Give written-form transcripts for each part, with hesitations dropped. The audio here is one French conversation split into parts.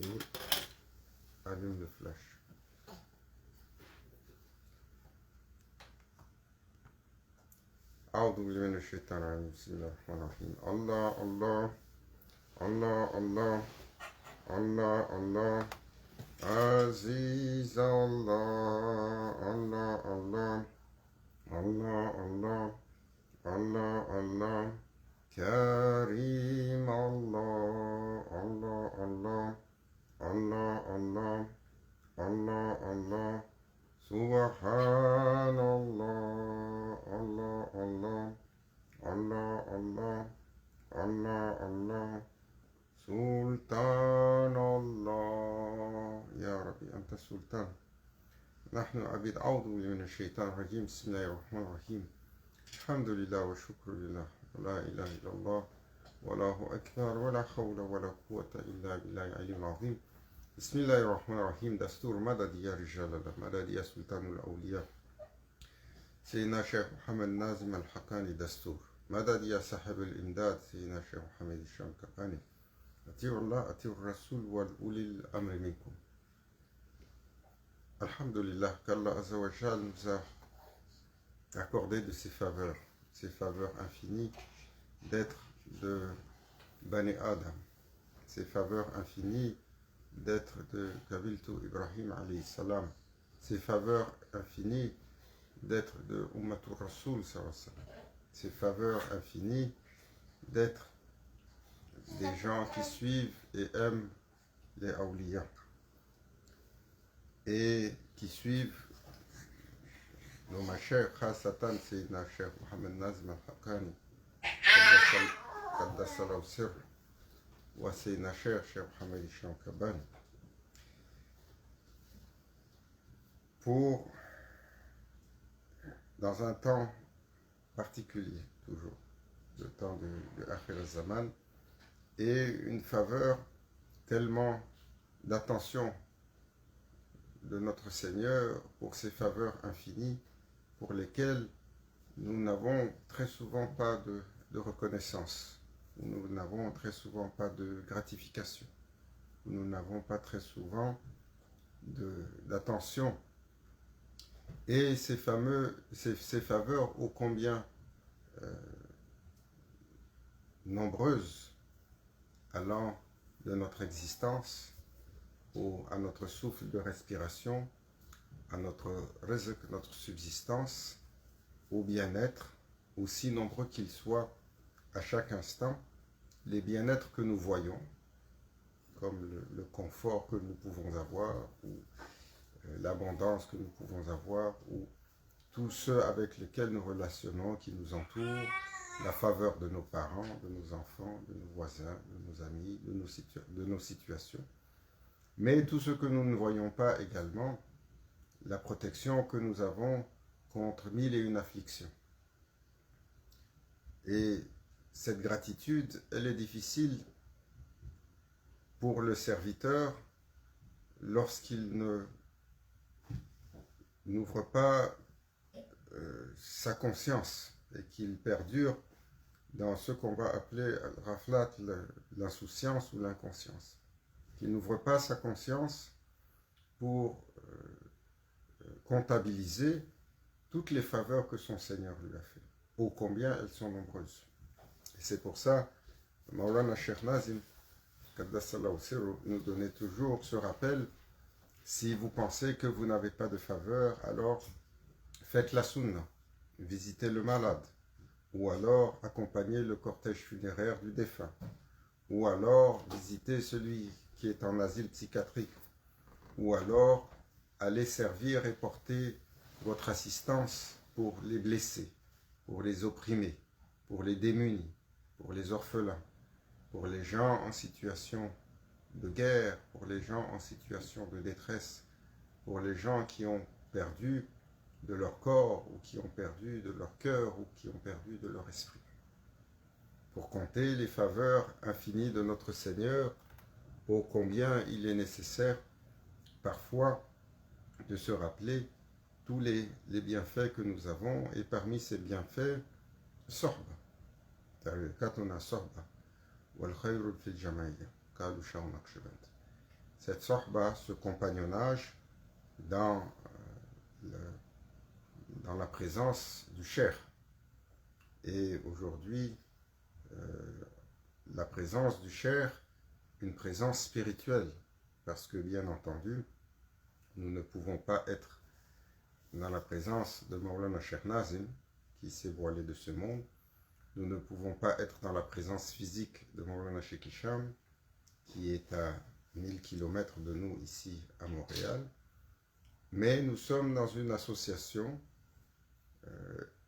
et allume le flash. أعوذ بالله من الشيطان الرجيم بسم الله الرحمن الرحيم الله الله الله الله الله الله عزيز الله الله الله الله الله الله الله كريم الله الله الله الله الله الله الله سبحان الله الله الله الله الله الله الله سلطان الله يا ربي أنت السلطان نحن عبيد أعوذ بالله من الشيطان الرجيم بسم الله الرحمن الرحيم الحمد لله والشكر لله لا إله إلا الله والله أكبر ولا حول ولا قوة إلا بالله العلي العظيم بسم الله الرحمن الرحيم دستور مدد يا رجال الله مدد يا سلطان الأولياء سيدنا شيخ محمد نازم الحقاني دستور مدد يا صاحب الإمداد سيدنا شيخ محمد الشامكاني أطيعوا الله أطيعوا الرسول والأولي الأمر منكم. Alhamdulillah, qu'Allah Azzawajal nous a accordé de ses faveurs infinies d'être de Bani Adam, ses faveurs infinies d'être de Kabiltu Ibrahim alayhi salam, ses faveurs infinies d'être de Ummatul Rasul sallallahu alayhi wa sallam, ses faveurs infinies d'être des gens qui suivent et aiment les awliya et qui suivent nos mashayikh khasatan Sayyidina Cheikh Mohammed Nazim al-Haqqani Qaddasallahu sirr wa Sayyidina Cheikh Mohammed al-Shamkabani pour dans un temps particulier toujours le temps de Akhir al-Zaman et une faveur tellement d'attention de notre Seigneur pour ses faveurs infinies pour lesquelles nous n'avons très souvent pas de reconnaissance, nous n'avons très souvent pas de gratification, nous n'avons pas très souvent d'attention. Et ces faveurs ô combien nombreuses allant de notre existence à notre souffle de respiration, à notre rizq, notre subsistance, au bien-être, aussi nombreux qu'ils soient à chaque instant, les bien-être que nous voyons, comme le confort que nous pouvons avoir, ou l'abondance que nous pouvons avoir, ou tous ceux avec lesquels nous relationnons, qui nous entourent, la faveur de nos parents, de nos enfants, de nos voisins, de nos amis, de nos situations. Mais tout ce que nous ne voyons pas également, la protection que nous avons contre 1001 afflictions. Et cette gratitude, elle est difficile pour le serviteur lorsqu'il n'ouvre pas sa conscience et qu'il perdure dans ce qu'on va appeler raflat, l'insouciance ou l'inconscience. Qu'il n'ouvre pas sa conscience pour comptabiliser toutes les faveurs que son Seigneur lui a fait. Ô combien elles sont nombreuses. Et c'est pour ça, Maulana Cheikh Nazim, Qaddasallahu sirru, nous donnait toujours ce rappel: si vous pensez que vous n'avez pas de faveur, alors faites la sunna, visitez le malade, ou alors accompagnez le cortège funéraire du défunt, ou alors visitez celui qui est en asile psychiatrique, ou alors allez servir et porter votre assistance pour les blessés, pour les opprimés, pour les démunis, pour les orphelins, pour les gens en situation de guerre, pour les gens en situation de détresse, pour les gens qui ont perdu de leur corps, ou qui ont perdu de leur cœur, ou qui ont perdu de leur esprit. Pour compter les faveurs infinies de notre Seigneur, ô combien il est nécessaire parfois de se rappeler tous les bienfaits que nous avons, et parmi ces bienfaits, sorba. Quand on a sorba, wal khayrul fil jama'iyya, qalu Shaw Naqshband. cette sohba, ce compagnonnage dans, dans la présence du cher. Et aujourd'hui, la présence du cher, une présence spirituelle, parce que bien entendu, nous ne pouvons pas être dans la présence de Maulana Cheikh Nazim, qui s'est voilé de ce monde. Nous ne pouvons pas être dans la présence physique de Maulana Cheikh Hicham, qui est à 1000 km de nous ici à Montréal. Mais nous sommes dans une association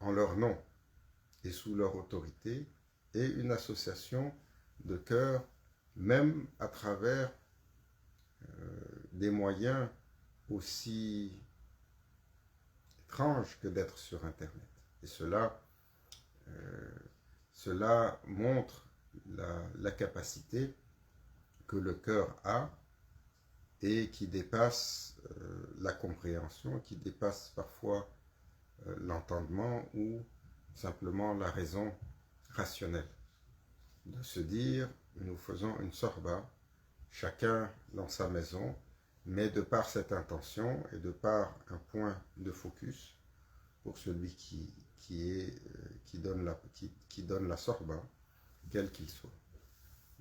en leur nom et sous leur autorité, et une association de cœur, même à travers des moyens aussi étranges que d'être sur Internet. Et cela montre la capacité que le cœur a et qui dépasse la compréhension, qui dépasse parfois l'entendement ou simplement la raison rationnelle. De se dire, nous faisons une sohba, chacun dans sa maison, mais de par cette intention et de par un point de focus pour celui qui donne la sohba, quel qu'il soit.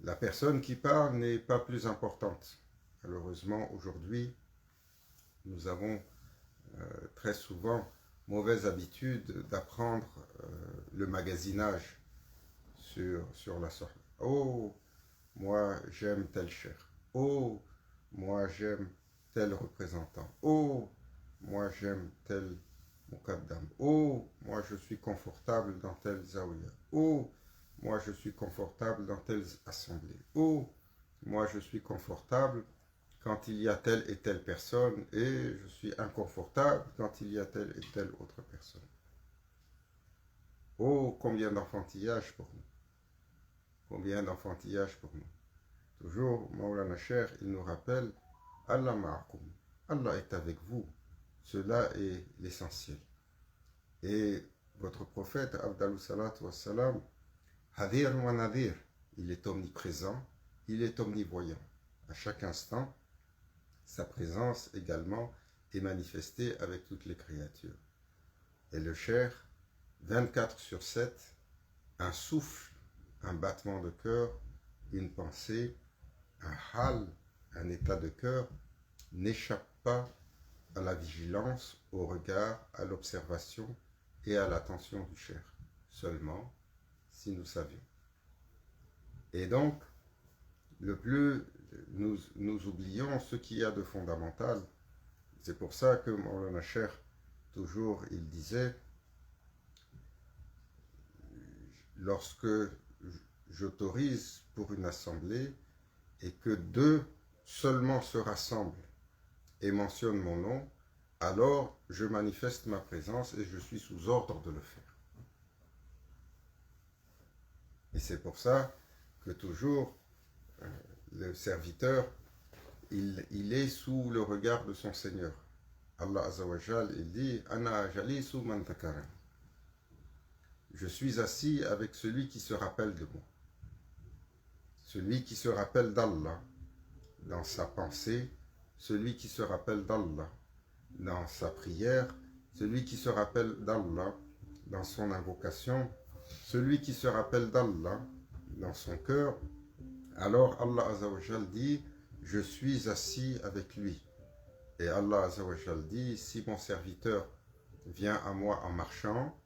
La personne qui parle n'est pas plus importante. Malheureusement, aujourd'hui, nous avons très souvent mauvaise habitude d'apprendre le magasinage sur la sohba. Oh, moi j'aime tel cher. Oh, moi j'aime tel représentant. Oh, moi j'aime tel mukaddam. Oh, moi je suis confortable dans tel zawiya. Oh, moi je suis confortable dans telle assemblée. Oh, moi je suis confortable quand il y a telle et telle personne et je suis inconfortable quand il y a telle et telle autre personne. Oh, combien d'enfantillage pour nous. Combien d'enfantillage pour nous. Toujours, Maulana Cheikh, il nous rappelle, Allah ma'akum. Allah est avec vous. Cela est l'essentiel. Et votre prophète, Abdallah salatu wassalam, Hadir wa nadir, il est omniprésent, il est omnivoyant. À chaque instant, sa présence également est manifestée avec toutes les créatures. Et le Cheikh, 24/7, un souffle, un battement de cœur, une pensée, un hal, un état de cœur, n'échappe pas à la vigilance, au regard, à l'observation et à l'attention du Cheikh. Seulement, si nous savions. Et donc, le plus nous oublions ce qu'il y a de fondamental. C'est pour ça que Maulana Cheikh, toujours, il disait, lorsque j'autorise pour une assemblée et que 2 seulement se rassemblent et mentionnent mon nom, alors je manifeste ma présence et je suis sous ordre de le faire. Et c'est pour ça que toujours le serviteur, il est sous le regard de son Seigneur. Allah Azza wa Jal, il dit « Ana jalisu man dhakaran » Je suis assis avec celui qui se rappelle de moi. Celui qui se rappelle d'Allah dans sa pensée, celui qui se rappelle d'Allah dans sa prière, celui qui se rappelle d'Allah dans son invocation, celui qui se rappelle d'Allah dans son cœur, alors Allah Azza wa Jal dit « Je suis assis avec lui ». Et Allah Azza wa Jal dit « Si mon serviteur vient à moi en marchant,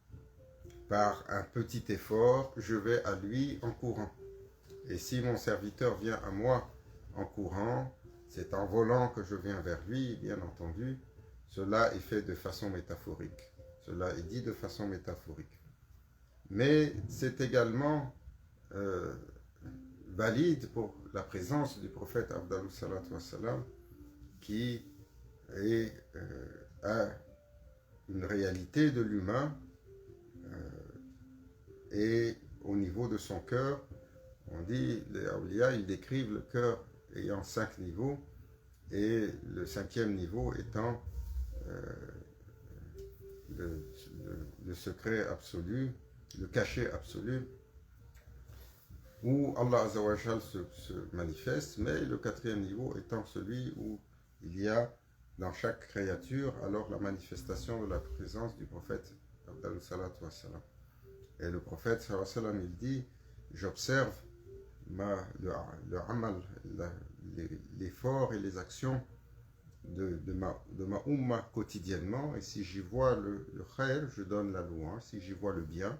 par un petit effort, je vais à lui en courant. Et si mon serviteur vient à moi en courant, c'est en volant que je viens vers lui, bien entendu. Cela est fait de façon métaphorique. Cela est dit de façon métaphorique. Mais c'est également valide pour la présence du prophète Abdallah salatu wassalam, qui est une réalité de l'humain et au niveau de son cœur. On dit, les awliya, ils décrivent le cœur ayant 5 niveaux, et le 5e niveau étant le secret absolu, le cachet absolu. où Allah Azzawajal se manifeste, mais le quatrième niveau étant celui où il y a dans chaque créature alors la manifestation de la présence du prophète. Et le prophète il dit, j'observe le amal, l'effort et les actions de ma umma quotidiennement, et si j'y vois le khair, je donne la louange, si j'y vois le bien,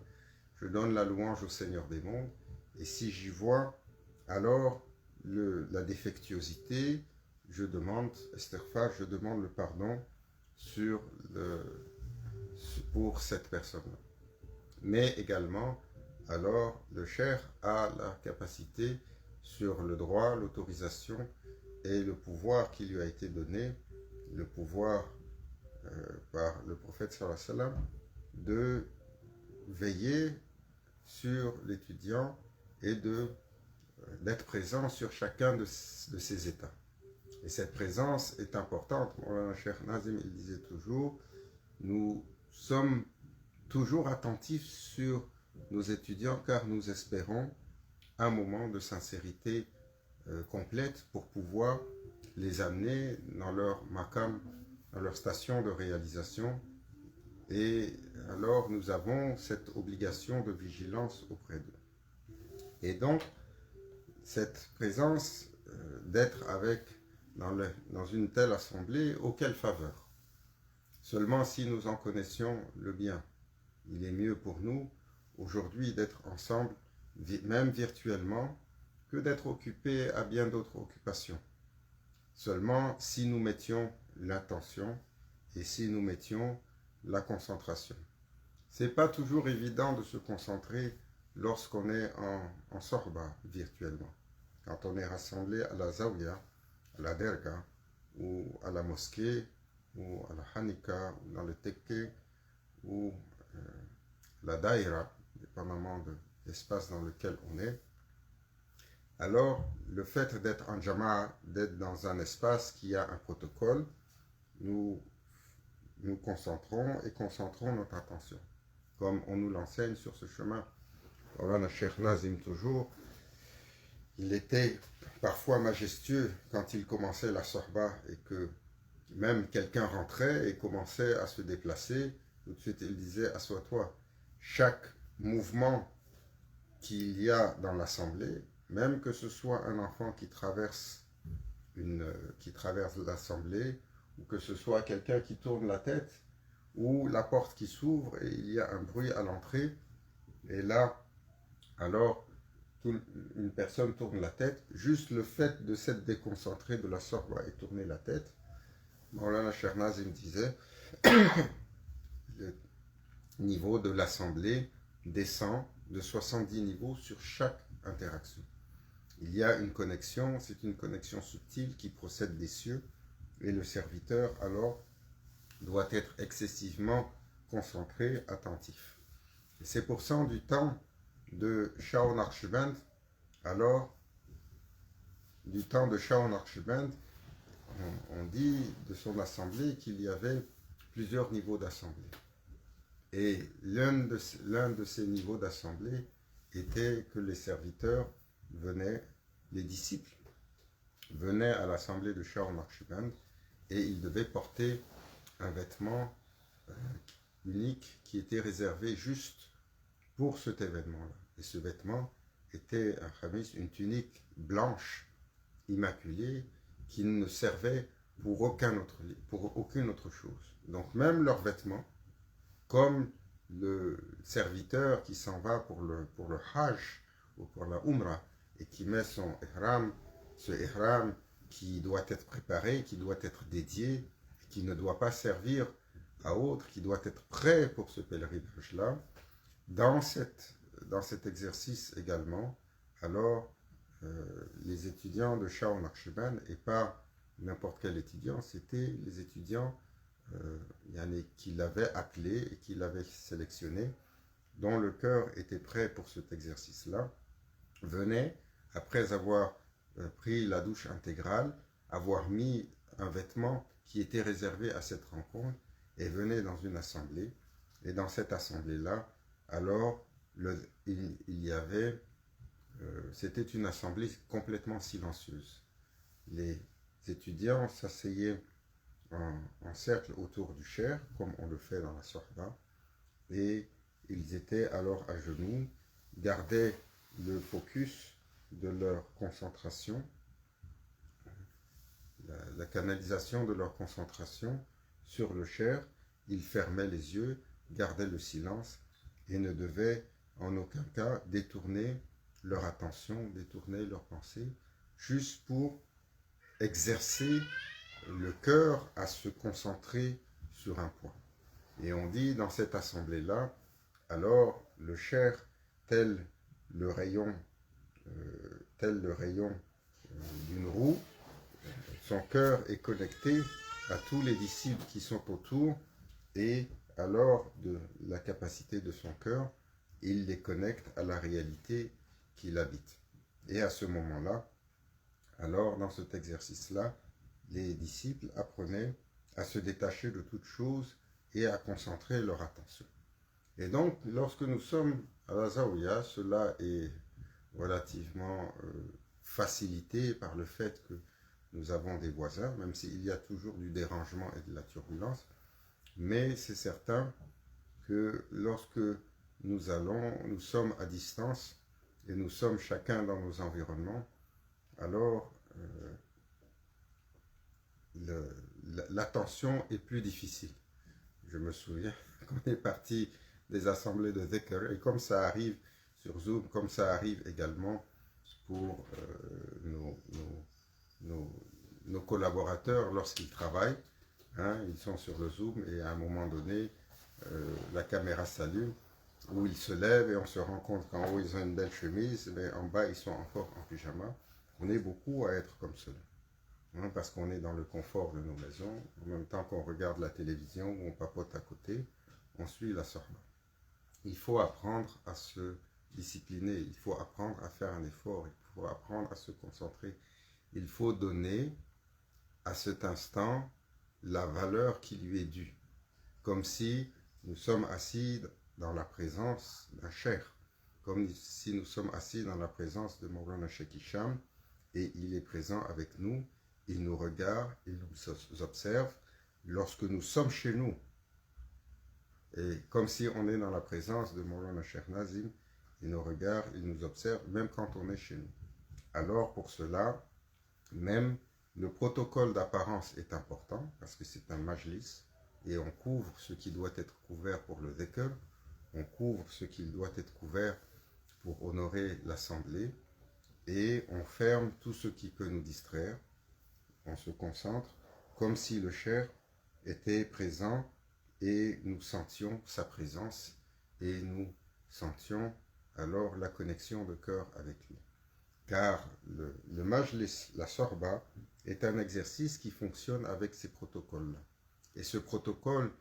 je donne la louange au Seigneur des mondes, et si j'y vois alors la défectuosité, je demande istighfar, je demande le pardon pour cette personne-là. Mais également, alors le cheikh a la capacité sur le droit, l'autorisation et le pouvoir qui lui a été donné, le pouvoir par le prophète sallallahu alayhi wa sallam, de veiller sur l'étudiant et d'être présent sur chacun de ses états. Et cette présence est importante. Mon cher Nazim, il disait toujours, nous sommes toujours attentifs sur nos étudiants car nous espérons un moment de sincérité complète pour pouvoir les amener dans leur makam, dans leur station de réalisation. Et alors nous avons cette obligation de vigilance auprès d'eux. Et donc, cette présence d'être dans une telle assemblée, auquel faveur? Seulement si nous en connaissions le bien. Il est mieux pour nous aujourd'hui d'être ensemble, même virtuellement, que d'être occupés à bien d'autres occupations. Seulement si nous mettions l'intention et si nous mettions la concentration. C'est pas toujours évident de se concentrer lorsqu'on est en sorba virtuellement. Quand on est rassemblé à la zawiya, à la derga, ou à la mosquée, ou à la hanika, ou dans le tekke, ou la daïra, dépendamment de l'espace dans lequel on est. Alors, le fait d'être en jama'a, d'être dans un espace qui a un protocole, nous concentrons et concentrons notre attention, comme on nous l'enseigne sur ce chemin. Voilà, le Cheikh Nazim toujours, il était parfois majestueux quand il commençait la sorba et que même quelqu'un rentrait et commençait à se déplacer, tout de suite il disait, assois-toi. Chaque mouvement qu'il y a dans l'assemblée, même que ce soit un enfant qui traverse l'assemblée, ou que ce soit quelqu'un qui tourne la tête, ou la porte qui s'ouvre et il y a un bruit à l'entrée, et là, alors, une personne tourne la tête, juste le fait de s'être déconcentré de la sorba et tourner la tête, Maulana Cheikh Nazim disait, le niveau de l'assemblée descend de 70 niveaux sur chaque interaction. Il y a une connexion, c'est une connexion subtile qui procède des cieux, et le serviteur alors doit être excessivement concentré, attentif. Et c'est pour ça du temps de Shaun Archibald, alors du temps de Shaun Archibald, on dit de son assemblée qu'il y avait plusieurs niveaux d'assemblée. Et l'un de ces niveaux d'assemblée était que les serviteurs venaient, les disciples venaient à l'assemblée de Shaun Archibald et ils devaient porter un vêtement unique qui était réservé juste pour cet événement-là. Et ce vêtement était un khamis, une tunique blanche, immaculée, qui ne servait pour aucune autre chose. Donc même leurs vêtements, comme le serviteur qui s'en va pour le Hajj ou pour la Umrah et qui met son ihram, ce ihram qui doit être préparé, qui doit être dédié, qui ne doit pas servir à autre, qui doit être prêt pour ce pèlerinage-là, dans cet exercice également, alors les étudiants de Shaun Archibald, et pas n'importe quel étudiant, c'était les étudiants qui l'avaient appelé et qui l'avaient sélectionné, dont le cœur était prêt pour cet exercice-là, venaient, après avoir pris la douche intégrale, avoir mis un vêtement qui était réservé à cette rencontre, et venaient dans une assemblée. Et dans cette assemblée-là, alors, il y avait c'était une assemblée complètement silencieuse. Les étudiants s'asseyaient en cercle autour du cher, comme on le fait dans la sorba, et ils étaient alors à genoux, gardaient le focus de leur concentration, la canalisation de leur concentration sur le cher. Ils fermaient les yeux, gardaient le silence et ne devaient en aucun cas détourner leur attention, détourner leur pensée, juste pour exercer le cœur à se concentrer sur un point. Et on dit dans cette assemblée-là, alors le cher, tel le rayon d'une roue, son cœur est connecté à tous les disciples qui sont autour, et alors de la capacité de son cœur, il les connecte à la réalité qu'il habite. Et à ce moment-là, alors dans cet exercice-là, les disciples apprenaient à se détacher de toute chose et à concentrer leur attention. Et donc, lorsque nous sommes à la Zaouia, cela est relativement facilité par le fait que nous avons des voisins, même s'il y a toujours du dérangement et de la turbulence. Mais c'est certain que lorsque nous sommes à distance et nous sommes chacun dans nos environnements, alors l'attention est plus difficile. Je me souviens qu'on est parti des assemblées de Dhikr, et comme ça arrive sur Zoom, comme ça arrive également pour nos collaborateurs lorsqu'ils travaillent, hein, ils sont sur le Zoom et à un moment donné, la caméra s'allume, où ils se lèvent et on se rend compte qu'en haut ils ont une belle chemise, mais en bas ils sont encore en pyjama. On est beaucoup à être comme cela, hein, parce qu'on est dans le confort de nos maisons, en même temps qu'on regarde la télévision ou on papote à côté, on suit la sorba. Il faut apprendre à se discipliner, il faut apprendre à faire un effort, il faut apprendre à se concentrer. Il faut donner à cet instant la valeur qui lui est due, comme si nous sommes assis dans la présence d'un cheikh, comme si nous sommes assis dans la présence de Maulana Cheikh Hicham, et il est présent avec nous, il nous regarde, il nous observe lorsque nous sommes chez nous. Et comme si on est dans la présence de Maulana Cheikh Nazim, il nous regarde, il nous observe, même quand on est chez nous. Alors pour cela, même le protocole d'apparence est important, parce que c'est un majlis, et on couvre ce qui doit être couvert pour le dhikr, on couvre ce qui doit être couvert pour honorer l'assemblée, et on ferme tout ce qui peut nous distraire, on se concentre, comme si le cheikh était présent, et nous sentions sa présence, et nous sentions alors la connexion de cœur avec lui. Car le majlis, la sorba, est un exercice qui fonctionne avec ces protocoles-là. Et ce protocole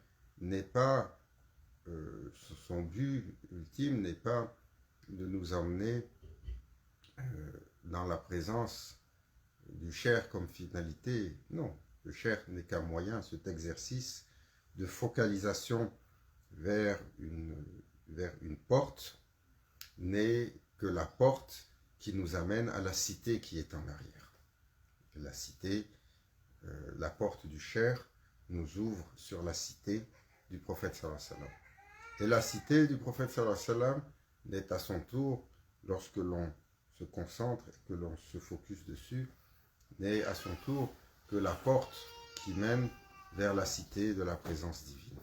n'est pas, son but ultime n'est pas de nous emmener dans la présence du cher comme finalité. Non, le cher n'est qu'un moyen, cet exercice de focalisation vers une porte n'est que la porte qui nous amène à la cité qui est en arrière. La cité, la porte du cher, nous ouvre sur la cité du prophète sallallahu alayhi wa sallam. Et la cité du prophète sallallahu alayhi wa sallam n'est à son tour, lorsque l'on se concentre et que l'on se focus dessus, n'est à son tour que la porte qui mène vers la cité de la présence divine.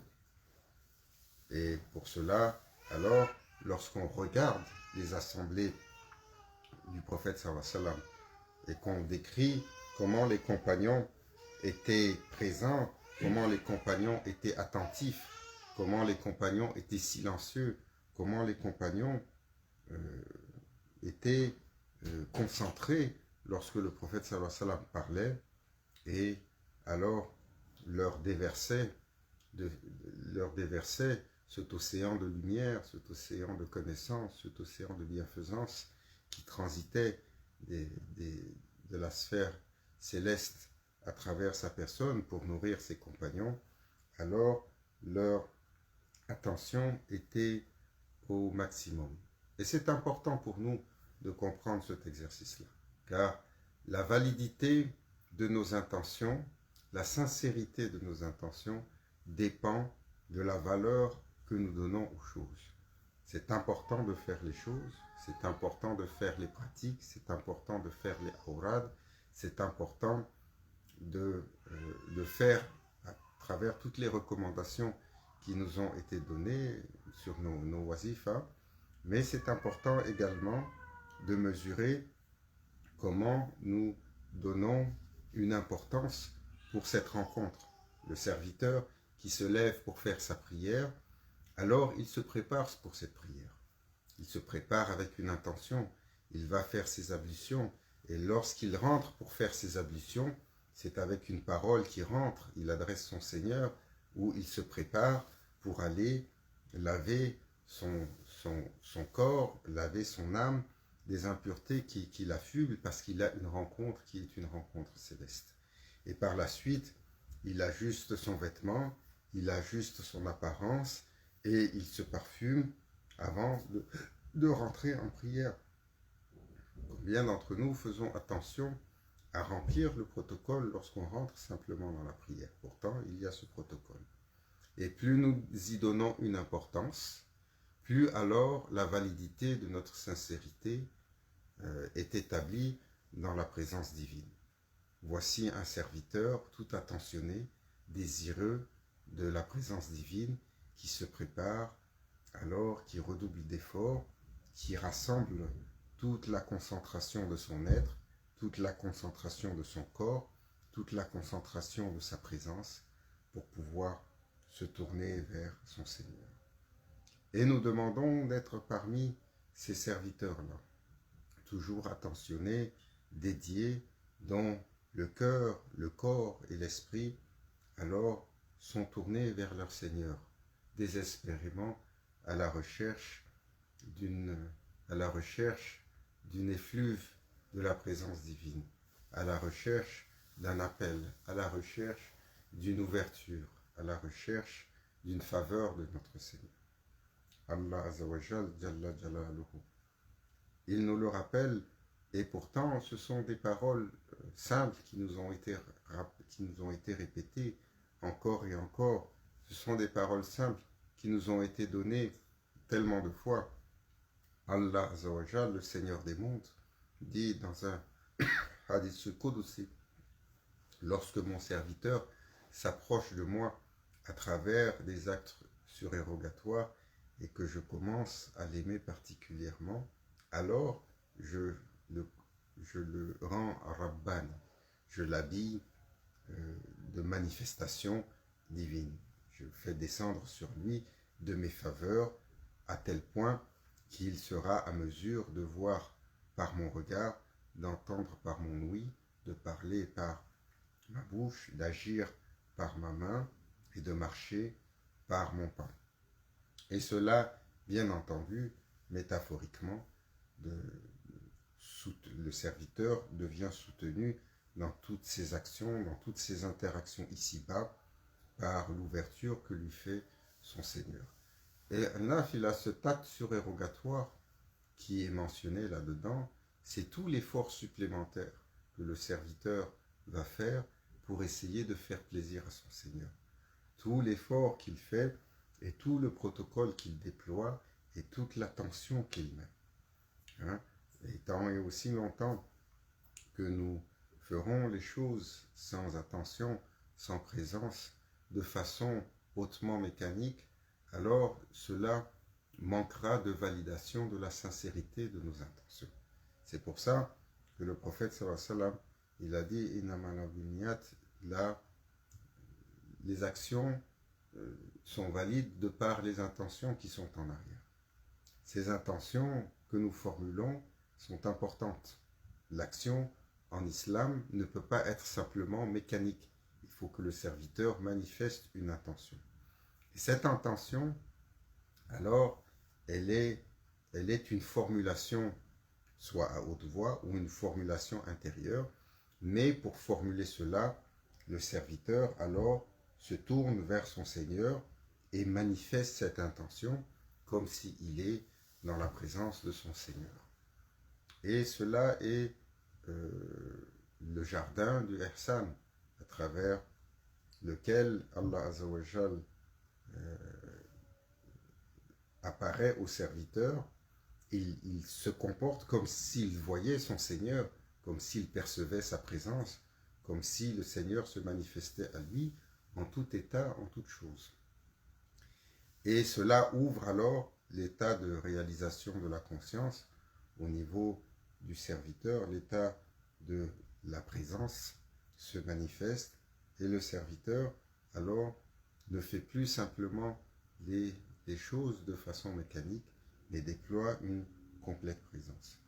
Et pour cela, alors, lorsqu'on regarde les assemblées du prophète sallallahu alayhi wa sallam et qu'on décrit comment les compagnons étaient présents, comment les compagnons étaient attentifs, comment les compagnons étaient silencieux, comment les compagnons étaient concentrés lorsque le prophète sallallahu alayhi wa sallam parlait, et alors leur déversait cet océan de lumière, cet océan de connaissance, cet océan de bienfaisance qui transitait de la sphère céleste à travers sa personne pour nourrir ses compagnons. Alors leur attention était au maximum. Et c'est important pour nous de comprendre cet exercice-là. Car la validité de nos intentions, la sincérité de nos intentions dépend de la valeur que nous donnons aux choses. C'est important de faire les choses, c'est important de faire les pratiques, c'est important de faire les awrad, c'est important de faire à travers toutes les recommandations qui nous ont été données sur nos wazifas, mais c'est important également de mesurer comment nous donnons une importance pour cette rencontre. Le serviteur qui se lève pour faire sa prière, alors il se prépare pour cette prière. Il se prépare avec une intention, il va faire ses ablutions, et lorsqu'il rentre pour faire ses ablutions, c'est avec une parole qui rentre, il adresse son Seigneur, où il se prépare pour aller laver son corps, laver son âme des impuretés qui l'affublent, parce qu'il a une rencontre qui est une rencontre céleste. Et par la suite, il ajuste son vêtement, il ajuste son apparence, et il se parfume avant de rentrer en prière. Combien d'entre nous faisons attention à remplir le protocole lorsqu'on rentre simplement dans la prière? Pourtant, il y a ce protocole. Et plus nous y donnons une importance, plus alors la validité de notre sincérité est établie dans la présence divine. Voici un serviteur tout attentionné, désireux de la présence divine, qui se prépare, alors qui redouble d'efforts, qui rassemble toute la concentration de son être, toute la concentration de son corps, toute la concentration de sa présence, pour pouvoir se tourner vers son Seigneur. Et nous demandons d'être parmi ces serviteurs-là, toujours attentionnés, dédiés, dont le cœur, le corps et l'esprit, alors, sont tournés vers leur Seigneur, désespérément à la recherche d'une effluve de la présence divine, à la recherche d'un appel, à la recherche d'une ouverture, à la recherche d'une faveur de notre Seigneur. Allah Azzawajal Jalla Jalaluhu. Il nous le rappelle, et pourtant ce sont des paroles simples qui nous ont été répétées encore et encore. Ce sont des paroles simples qui nous ont été données tellement de fois. Allah Azzawajal, le Seigneur des mondes, dit dans un hadith Qudsi: lorsque mon serviteur s'approche de moi à travers des actes surérogatoires et que je commence à l'aimer particulièrement, alors je le rends Rabban, je l'habille de manifestations divines. Je fais descendre sur lui de mes faveurs à tel point qu'il sera à mesure de voir par mon regard, d'entendre par mon ouïe, de parler par ma bouche, d'agir par ma main et de marcher par mon pas. Et cela, bien entendu, métaphoriquement, le serviteur devient soutenu dans toutes ses actions, dans toutes ses interactions ici-bas, par l'ouverture que lui fait son Seigneur. Et là, il a cet acte surérogatoire qui est mentionné là-dedans, c'est tout l'effort supplémentaire que le serviteur va faire pour essayer de faire plaisir à son Seigneur. Tout l'effort qu'il fait et tout le protocole qu'il déploie et toute l'attention qu'il met. Et tant et aussi longtemps que nous ferons les choses sans attention, sans présence, de façon hautement mécanique, alors cela manquera de validation de la sincérité de nos intentions. C'est pour ça que le prophète sallallahu alayhi wa sallam, il a dit les actions sont valides de par les intentions qui sont en arrière. Ces intentions que nous formulons sont importantes. L'action en islam ne peut pas être simplement mécanique. Il faut que le serviteur manifeste une intention. Et cette intention, alors, elle est une formulation, soit à haute voix ou une formulation intérieure, mais pour formuler cela, le serviteur, alors, se tourne vers son Seigneur et manifeste cette intention comme s'il est dans la présence de son Seigneur. Et cela est le jardin du Ihsan, à travers lequel Allah Azzawajal apparaît au serviteur. Il se comporte comme s'il voyait son Seigneur, comme s'il percevait sa présence, comme si le Seigneur se manifestait à lui en tout état, en toute chose. Et cela ouvre alors l'état de réalisation de la conscience au niveau du serviteur, l'état de la présence se manifeste et le serviteur alors ne fait plus simplement les choses de façon mécanique, mais déploie une complète présence.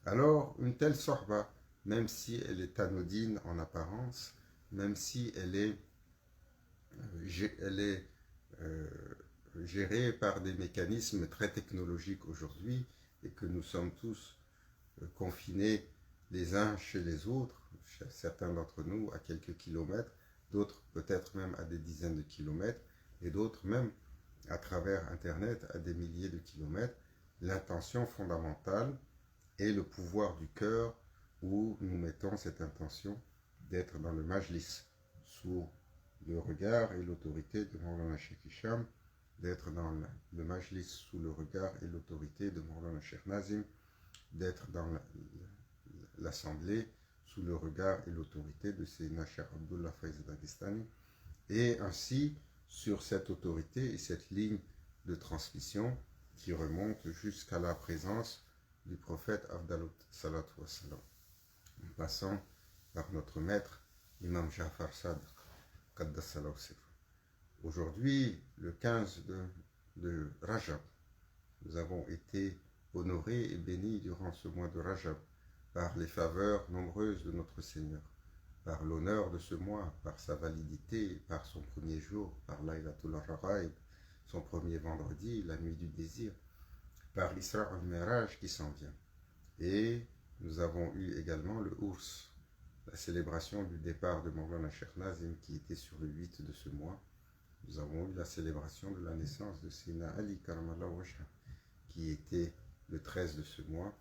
Alors, une telle sohba, même si elle est anodine en apparence, même si elle est gérée par des mécanismes très technologiques aujourd'hui et que nous sommes tous confinés les uns chez les autres, certains d'entre nous à quelques kilomètres, d'autres peut-être même à des dizaines de kilomètres, et d'autres même à travers Internet à des milliers de kilomètres. L'intention fondamentale est le pouvoir du cœur où nous mettons cette intention d'être dans le majlis sous le regard et l'autorité de Maulana Cheikh Hicham, d'être dans le majlis sous le regard et l'autorité de Maulana Cheikh Nazim, d'être dans l'assemblée sous le regard et l'autorité de Sayyidina Cheikh Abdullah Faiz Dagestani, et ainsi sur cette autorité et cette ligne de transmission qui remonte jusqu'à la présence du prophète Afdalut Salatu Wassalam, en passant par notre maître Imam Ja'far Sadiq Qaddasallahu Sirruh. Aujourd'hui, le 15 de Rajab, nous avons été honorés et bénis durant ce mois de Rajab par les faveurs nombreuses de notre Seigneur, par l'honneur de ce mois, par sa validité, par son premier jour, par Laylatul Raghaib, son premier vendredi, la nuit du désir, par Isra al-Miraj qui s'en vient. Et nous avons eu également le Ours, la célébration du départ de Maulana Cheikh Nazim qui était sur le 8 de ce mois. Nous avons eu la célébration de la naissance de Sayyidina Ali Karamallahu Wajha qui était le 13 de ce mois.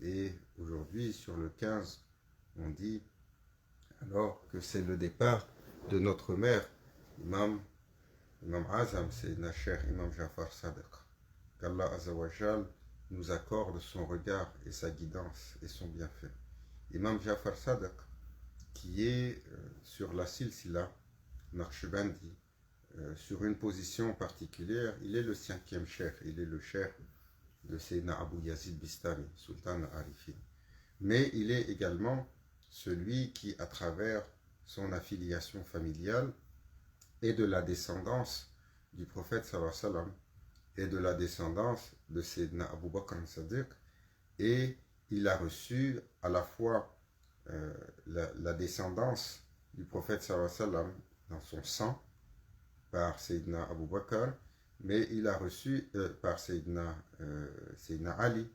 Et aujourd'hui, sur le 15, on dit alors que c'est le départ de notre mère, Imam Azam, Sayyidina Cheikh Imam Ja'far Sadiq. Qu'Allah Azzawajal nous accorde son regard et sa guidance et son bienfait. Imam Ja'far Sadiq, qui est sur la silsila Naqshbandi, sur une position particulière, il est le 5e cheikh, il est le cheikh de Sayyidina Abu Yazid Bistami, Sultan Arifin. Mais il est également celui qui, à travers son affiliation familiale et de la descendance du prophète sallallahu alayhi wa sallam, et de la descendance de Sayyidina Abu Bakr Sadiq, et il a reçu à la fois la descendance du prophète sallallahu alayhi wa sallam dans son sang par Sayyidina Abu Bakr, mais il a reçu par Sayyidina Ali,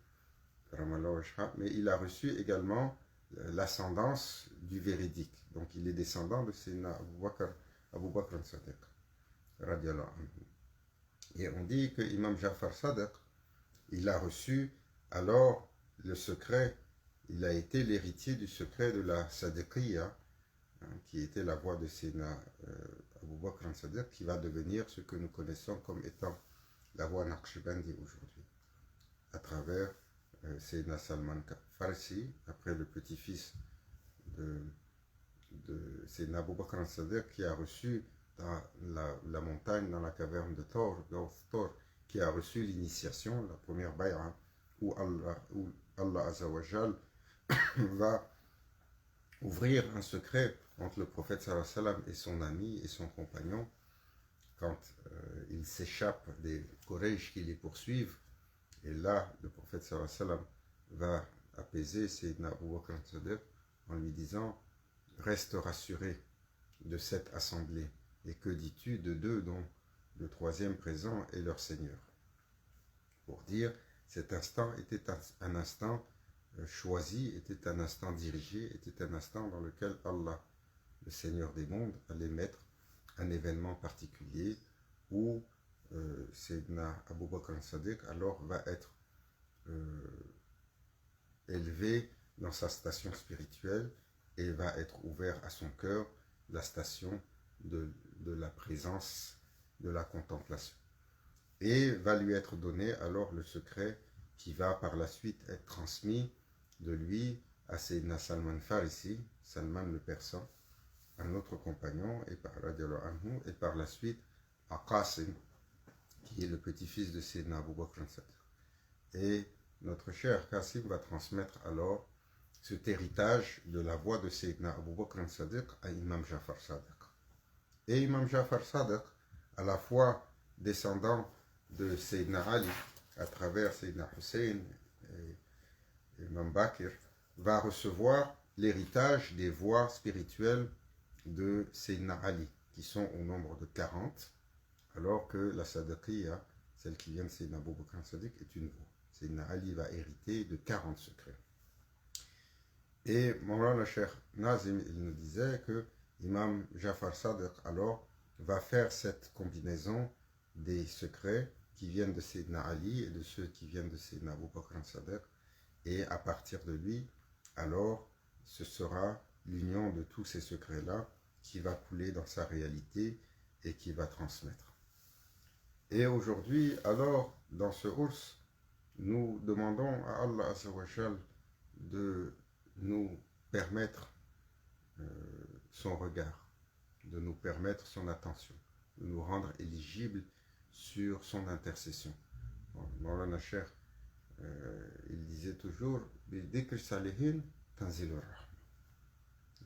mais il a reçu également l'ascendance du véridique. Donc il est descendant de Sayyidina Abu Bakr Sadiq, radiallahu anhu. Et on dit que Imam Ja'far Sadiq, il a reçu alors le secret, il a été l'héritier du secret de la Sadiqiyya, qui était la voix de Sayyidina Abu Bakr Sadiq, qui va devenir ce que nous connaissons comme étant la voix Naqshbandi aujourd'hui, à travers Sayyidina Salman Farsi, après le petit-fils de Sayyidina Abu Bakr Sadiq, qui a reçu dans la montagne, dans la caverne de Thor, qui a reçu l'initiation, la première bay'a, où Allah Azzawajal va ouvrir un secret entre le prophète sallallahu alayhi wa sallam et son ami et son compagnon, quand il s'échappe des Quraysh qui les poursuivent. Et là, le prophète sallallahu alayhi wa sallam va apaiser Sayyidina Abu Bakr Sadiq en lui disant: reste rassuré de cette assemblée. Et que dis-tu de deux dont le troisième présent est leur Seigneur? Pour dire, cet instant était un instant choisi, était un instant dirigé, était un instant dans lequel Allah, le Seigneur des mondes, allait mettre un événement particulier où Sayyidina Abu Bakr Sadiq alors va être élevé dans sa station spirituelle et va être ouvert à son cœur la station de la présence, de la contemplation. Et va lui être donné alors le secret qui va par la suite être transmis de lui à Sayyidina Salman Farisi, Salman le Persan, un autre compagnon, et par la suite à Qasim, qui est le petit-fils de Sayyidina Abu Bakr al-Sadiq. Et notre cher Qasim va transmettre alors cet héritage de la voix de Sayyidina Abu Bakr al-Sadiq à Imam Jafar Sadiq. Et Imam Jafar Sadiq, à la fois descendant de Sayyidina Ali, à travers Sayyidina Hussein et Imam Bakr, va recevoir l'héritage des voix spirituelles de Sayyidina Ali, qui sont au nombre de 40, alors que la Sadiqiyya, celle qui vient de Sayyidina Abu Bakr al-Sadiq, est une voix. Sayyidina Ali va hériter de 40 secrets. Et Mawlana Cheikh Nazim, il nous disait que Imam Jafar Sadiq, alors, va faire cette combinaison des secrets qui viennent de Sayyidina Ali et de ceux qui viennent de Sayyidina Abu Bakr al-Sadiq, et à partir de lui, alors, ce sera l'union de tous ces secrets-là qui va couler dans sa réalité et qui va transmettre. Et aujourd'hui, alors, dans ce ours, nous demandons à Allah Azza de nous permettre son regard, de nous permettre son attention, de nous rendre éligibles sur son intercession. Maulana Cheikh, il disait toujours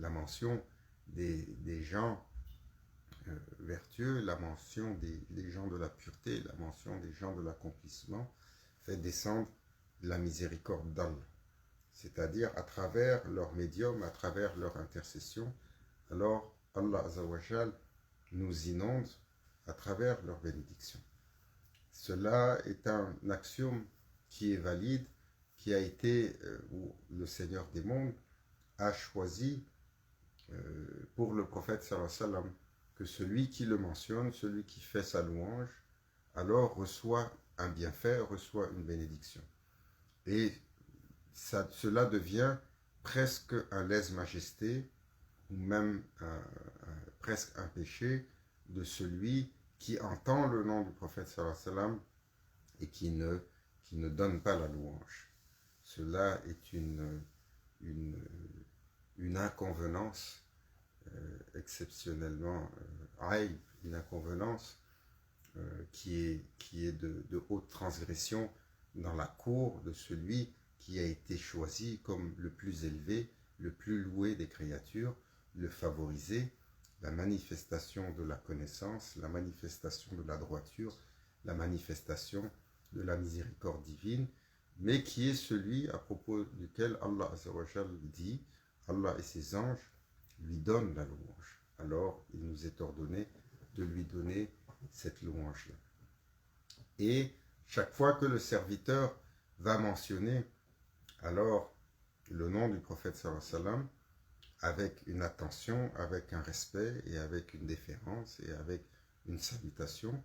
la mention des gens vertueux, la mention des gens de la pureté, la mention des gens de l'accomplissement fait descendre la miséricorde d'Allah, c'est-à-dire à travers leur médium, à travers leur intercession. Alors Allah Azzawajal nous inonde à travers leur bénédiction. Cela est un axiome qui est valide, qui a été, où le Seigneur des mondes a choisi pour le prophète sallallahu alayhi wa sallam, que celui qui le mentionne, celui qui fait sa louange, alors reçoit un bienfait, reçoit une bénédiction. Et cela devient presque un lèse-majesté, ou même presque un péché de celui qui entend le nom du prophète sallallahu alayhi wa sallam et qui ne donne pas la louange. Cela est une inconvenance exceptionnellement une inconvenance qui est de haute transgression dans la cour de celui qui a été choisi comme le plus élevé, le plus loué des créatures, le favorisé, la manifestation de la connaissance, la manifestation de la droiture, la manifestation de la miséricorde divine, mais qui est celui à propos duquel Allah Azzawajal dit, Allah et ses anges lui donnent la louange. Alors il nous est ordonné de lui donner cette louange-là. Et chaque fois que le serviteur va mentionner alors le nom du prophète sallallahu alayhi wa sallam, avec une attention, avec un respect et avec une déférence et avec une salutation,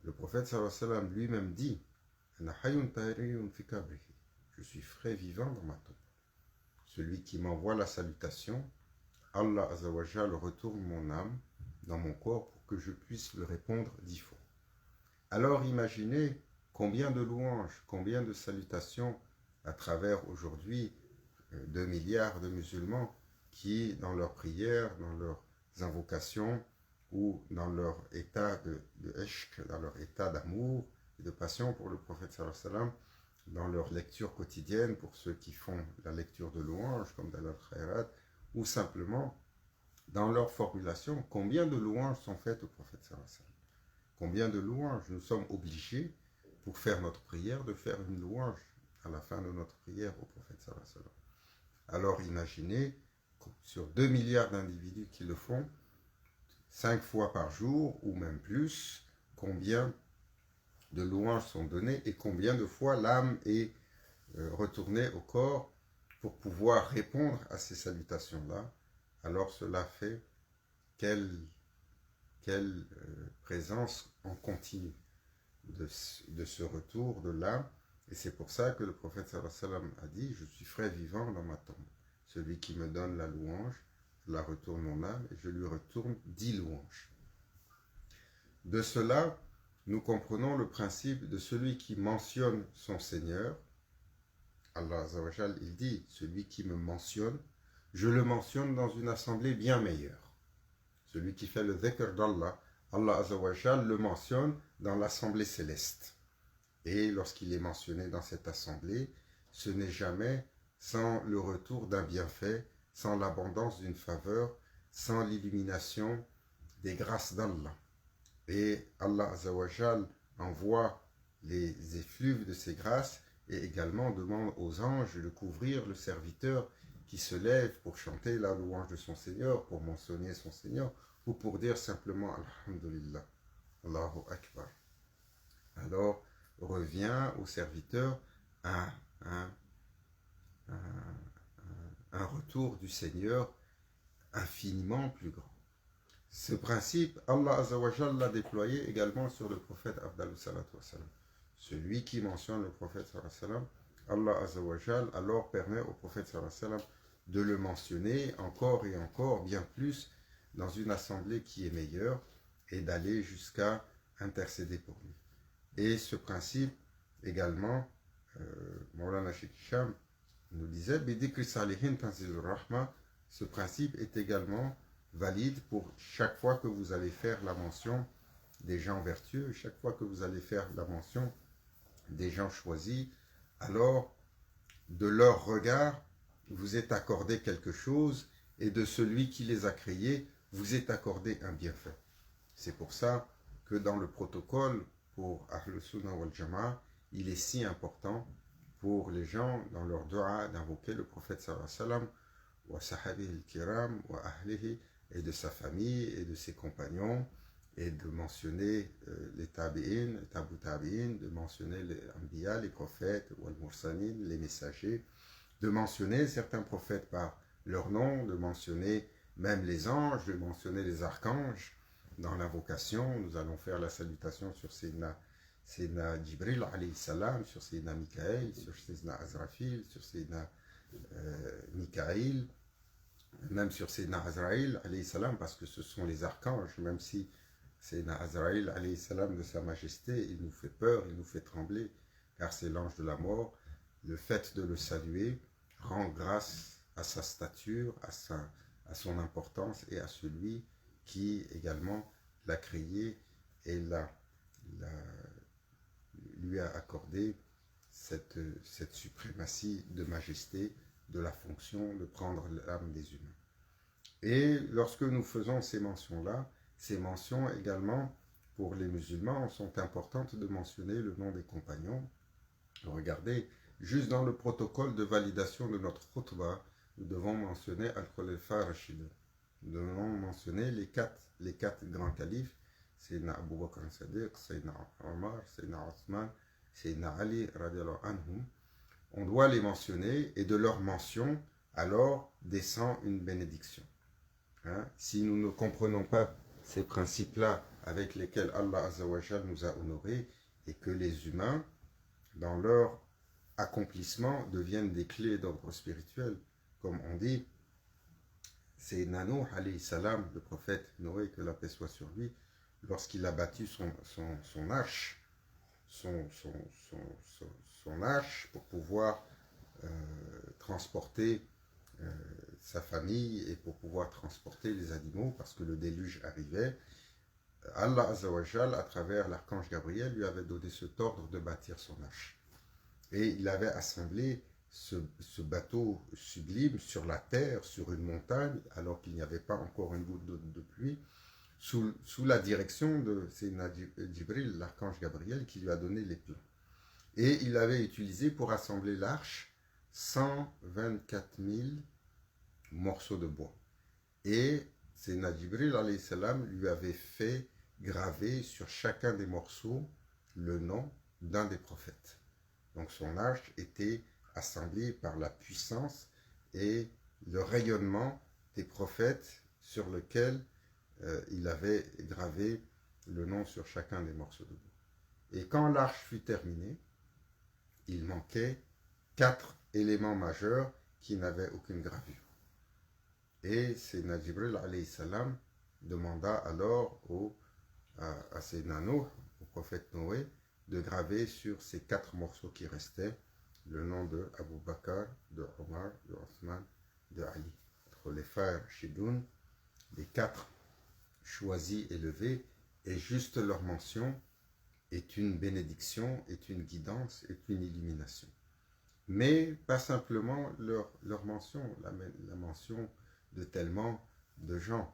le prophète sallallahu alayhi wa sallam lui-même dit « Je suis frais vivant dans ma tombe. Celui qui m'envoie la salutation, Allah Azzawajal retourne mon âme dans mon corps pour que je puisse le répondre 10 fois. » Alors imaginez combien de louanges, combien de salutations à travers aujourd'hui 2 milliards de musulmans qui, dans leurs prières, dans leurs invocations ou dans leur état de ishq, dans leur état d'amour et de passion pour le prophète sallallahu alayhi wa sallam, dans leur lecture quotidienne, pour ceux qui font la lecture de louanges comme Dalal Khairat, ou simplement dans leur formulation, combien de louanges sont faites au prophète sallallahu alayhi wa sallam. Combien de louanges nous sommes obligés, pour faire notre prière, de faire une louange à la fin de notre prière au prophète sallallahu alayhi wa sallam. Alors imaginez, sur 2 milliards d'individus qui le font, 5 fois par jour, ou même plus, combien de louanges sont données et combien de fois l'âme est retournée au corps pour pouvoir répondre à ces salutations-là. Alors cela fait quelle présence en continu de ce retour de l'âme Et c'est pour ça que le prophète sallallahu alayhi wa sallam a dit, je suis frais vivant dans ma tombe. Celui qui me donne la louange, je la retourne mon âme et je lui retourne 10 louanges. De cela, nous comprenons le principe de celui qui mentionne son Seigneur. Allah Azza wa Jal, il dit, celui qui me mentionne, je le mentionne dans une assemblée bien meilleure. Celui qui fait le dhikr d'Allah, Allah Azza wa Jal le mentionne dans l'assemblée céleste. Et lorsqu'il est mentionné dans cette assemblée, ce n'est jamais sans le retour d'un bienfait, sans l'abondance d'une faveur, sans l'illumination des grâces d'Allah. Et Allah Azza wa Jal envoie les effluves de ses grâces et également demande aux anges de couvrir le serviteur qui se lève pour chanter la louange de son Seigneur, pour mentionner son Seigneur, ou pour dire simplement Alhamdulillah, Allahu Akbar. Alors revient au serviteur un retour du Seigneur infiniment plus grand. Ce principe, Allah Azza wa Jal l'a déployé également sur le prophète Afdalus Salatu Wassalam. Celui qui mentionne le prophète sallallahu alayhi wa sallam, Allah Azza wa Jal alors permet au prophète sallallahu alayhi wa sallam de le mentionner encore et encore, bien plus, dans une assemblée qui est meilleure, et d'aller jusqu'à intercéder pour lui. Et ce principe, également, Maulana Sheikh Hisham nous disait, Bidikri Salihin Tanzil Rahma, ce principe est également valide pour chaque fois que vous allez faire la mention des gens vertueux, chaque fois que vous allez faire la mention des gens choisis, alors de leur regard, vous est accordé quelque chose, et de celui qui les a créés, vous est accordé un bienfait. C'est pour ça que dans le protocole pour Ahl Sunnah wal Jama'a, il est si important pour les gens, dans leur dua, d'invoquer le prophète sallallahu alayhi wa sallam, wa sahabihi al-kiram, wa ahlihi, et de sa famille, et de ses compagnons, et de mentionner les tabi'in, les tabu tabi'in, de mentionner les anbiya, les prophètes, ou al-mursalin, les messagers, de mentionner certains prophètes par leur nom, de mentionner même les anges, de mentionner les archanges. Dans l'invocation, nous allons faire la salutation sur Sayyidina Jibril alayhi salam, sur Sayyidina Mikaël, sur Sayyidina Azrafil, sur Sayyidina Mikaël, même sur Sayyidina Azraïl alayhi salam, parce que ce sont les archanges, même si Sayyidina Azraïl alayhi salam de sa majesté, il nous fait peur, il nous fait trembler, car c'est l'ange de la mort. Le fait de le saluer rend grâce à sa stature, à son importance et à celui qui également l'a créé et lui a accordé cette suprématie de majesté, de la fonction de prendre l'âme des humains. Et lorsque nous faisons ces mentions-là, ces mentions également pour les musulmans sont importantes de mentionner le nom des compagnons. Regardez, juste dans le protocole de validation de notre khutbah, nous devons mentionner Al-Khulafa Rashidun. Nous devons mentionner les quatre grands califes, Sayyidina Abu Bakr al-Sadiq, Sayyidina Omar, Sayyidina Othman, Sayyidina Ali, radiallahu anhum. On doit les mentionner et de leur mention, alors descend une bénédiction. Si nous ne comprenons pas ces principes-là avec lesquels Allah Azza wa Jal nous a honorés et que les humains, dans leur accomplissement, deviennent des clés d'ordre spirituel, comme on dit, c'est Noé alayhi salam, le prophète Noé, que la paix soit sur lui, lorsqu'il a battu son arche, son arche pour pouvoir transporter sa famille et pour pouvoir transporter les animaux, parce que le déluge arrivait. Allah Azza wa Jal, à travers l'archange Gabriel, lui avait donné cet ordre de bâtir son arche. Et il avait assemblé ce bateau sublime sur la terre, sur une montagne, alors qu'il n'y avait pas encore une goutte de pluie, sous la direction de Sayyidina Jibril, l'archange Gabriel, qui lui a donné les plans. Et il avait utilisé pour assembler l'arche 124 000 morceaux de bois. Et Sayyidina Jibril alayhi salam lui avait fait graver sur chacun des morceaux le nom d'un des prophètes. Donc son arche était assemblée par la puissance et le rayonnement des prophètes sur lequel il avait gravé le nom sur chacun des morceaux de bois. Et quand l'arche fut terminée, il manquait 4 éléments majeurs qui n'avaient aucune gravure. Et Sayyidina Jibril alayhi salam demanda alors à Sayyidina Nuh, au prophète Noé, de graver sur ces 4 morceaux qui restaient le nom de Abu Bakr, de Omar, de Othman, de Ali. Entre les frères Shidoun, les 4 choisis et levés, et juste leur mention est une bénédiction, est une guidance, est une illumination. Mais pas simplement leur mention, la mention de tellement de gens.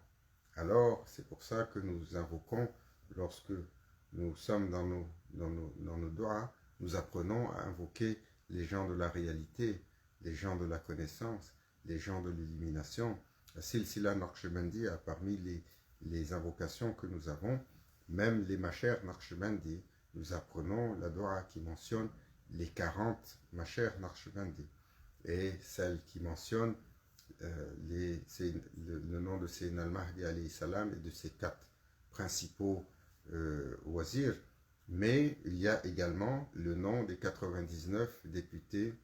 Alors, c'est pour ça que nous invoquons, lorsque nous sommes dans nos doigts, nous apprenons à invoquer les gens de la réalité, les gens de la connaissance, les gens de l'illumination. Silsila Naqshbandi, parmi les invocations que nous avons, même les Machers Naqshbandi, nous apprenons la doua qui mentionne les 40 Machers Naqshbandi, et celle qui mentionne le nom de Sayyidina al-Mahdi alayhi salam et de ses 4 principaux wazirs. Mais il y a également le nom des 99 députés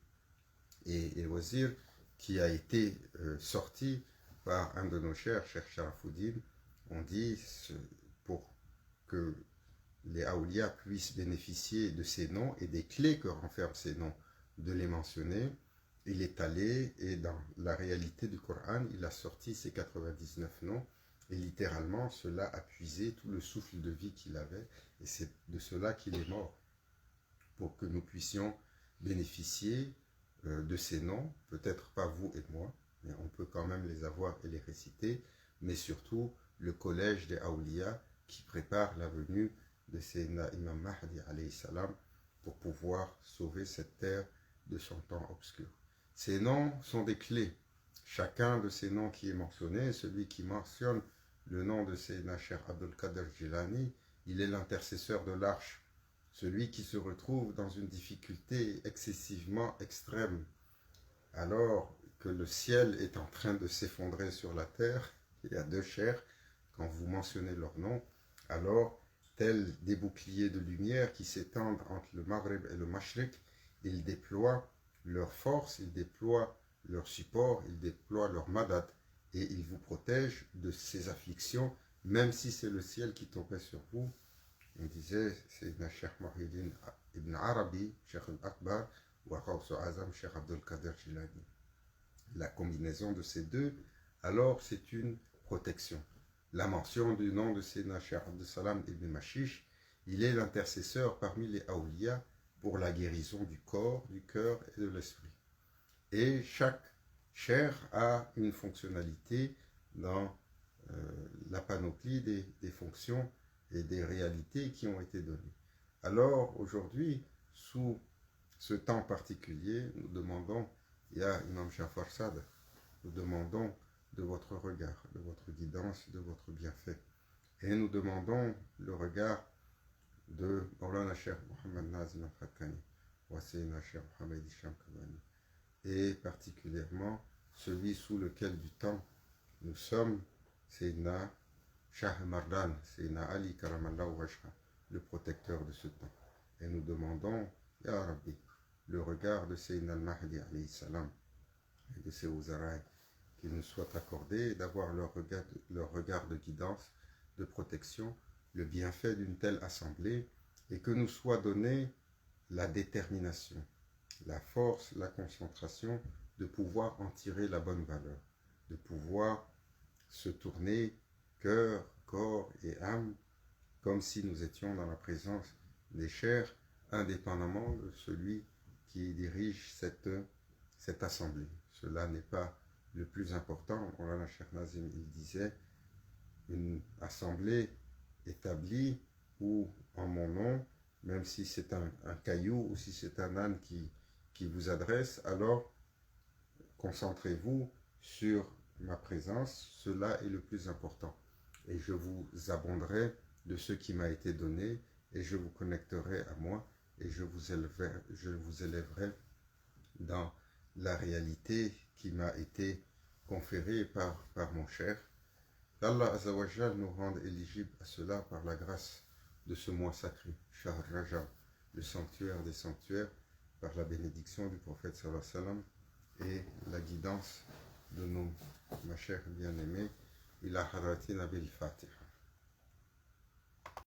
et wazirs qui a été sorti par un de nos chers, Cheikh Sharafuddin. On dit, pour que les Aoulias puissent bénéficier de ces noms et des clés que renferment ces noms, de les mentionner. Il est allé, et dans la réalité du Coran, il a sorti ces 99 noms, et littéralement, cela a puisé tout le souffle de vie qu'il avait, et c'est de cela qu'il est mort, pour que nous puissions bénéficier de ces noms, peut-être pas vous et moi, mais on peut quand même les avoir et les réciter, mais surtout le collège des Aoulias qui prépare la venue de Sayyidina Imam Mahdi alayhi salam pour pouvoir sauver cette terre de son temps obscur. Ces noms sont des clés. Chacun de ces noms qui est mentionné, celui qui mentionne le nom de Sayyidina Cheikh Abdul Qadir Jilani, il est l'intercesseur de l'arche. Celui qui se retrouve dans une difficulté excessivement extrême, alors que le ciel est en train de s'effondrer sur la terre, il y a 2 chers, quand vous mentionnez leur nom, alors, tels des boucliers de lumière qui s'étendent entre le Maghreb et le Mashriq, ils déploient leur force, ils déploient leur support, ils déploient leur madad, et ils vous protègent de ces afflictions, même si c'est le ciel qui tombait sur vous. On disait, c'est Cheikh Muhyiddin Ibn Arabi, Cheikh al-Akbar, ou Azam, Cheikh Abdul Qadir Jilani. La combinaison de ces deux, alors c'est une protection. La mention du nom de Sayyidina Cheikh Abdul Salam Ibn Mashish, il est l'intercesseur parmi les Aoulias pour la guérison du corps, du cœur et de l'esprit. Et chaque chair a une fonctionnalité dans la panoplie des fonctions et des réalités qui ont été données. Alors aujourd'hui, sous ce temps particulier, nous demandons, Ya Imam Jafar Sad, nous demandons de votre regard, de votre guidance, de votre bienfait. Et nous demandons le regard de Maulana Cheikh Mohamed Nazim al-Khattani, Wassina Cheikh Mohamed Isham Kabani, et particulièrement celui sous lequel du temps nous sommes, Sayyidina Shah Mardan, Sayyidina Ali Karamallah Wajha, le protecteur de ce temps. Et nous demandons, Ya Rabbi, le regard de Sayyidina al-Mahdi alayhi salam et de ses Ouzaraï, qu'il nous soit accordé d'avoir leur regard de guidance, de protection, le bienfait d'une telle assemblée, et que nous soit donné la détermination, la force, la concentration de pouvoir en tirer la bonne valeur, de pouvoir se tourner cœur, corps et âme comme si nous étions dans la présence des chers, indépendamment de celui qui dirige cette assemblée. Cela n'est pas le plus important. Maulana Cheikh Nazim, il disait, une assemblée établie où, en mon nom, même si c'est un caillou ou si c'est un âne qui vous adresse, alors concentrez-vous sur ma présence, cela est le plus important. Et je vous abonderai de ce qui m'a été donné, et je vous connecterai à moi, et je vous élèverai dans la réalité qui m'a été conférée par mon cher. Qu'Allah Azzawajal nous rende éligibles à cela par la grâce de ce mois sacré, Shahr Rajab, le sanctuaire des sanctuaires, par la bénédiction du prophète sallallahu alayhi wa sallam et la guidance de nous, ma chère bien-aimée, ila haratina bil Fatiha.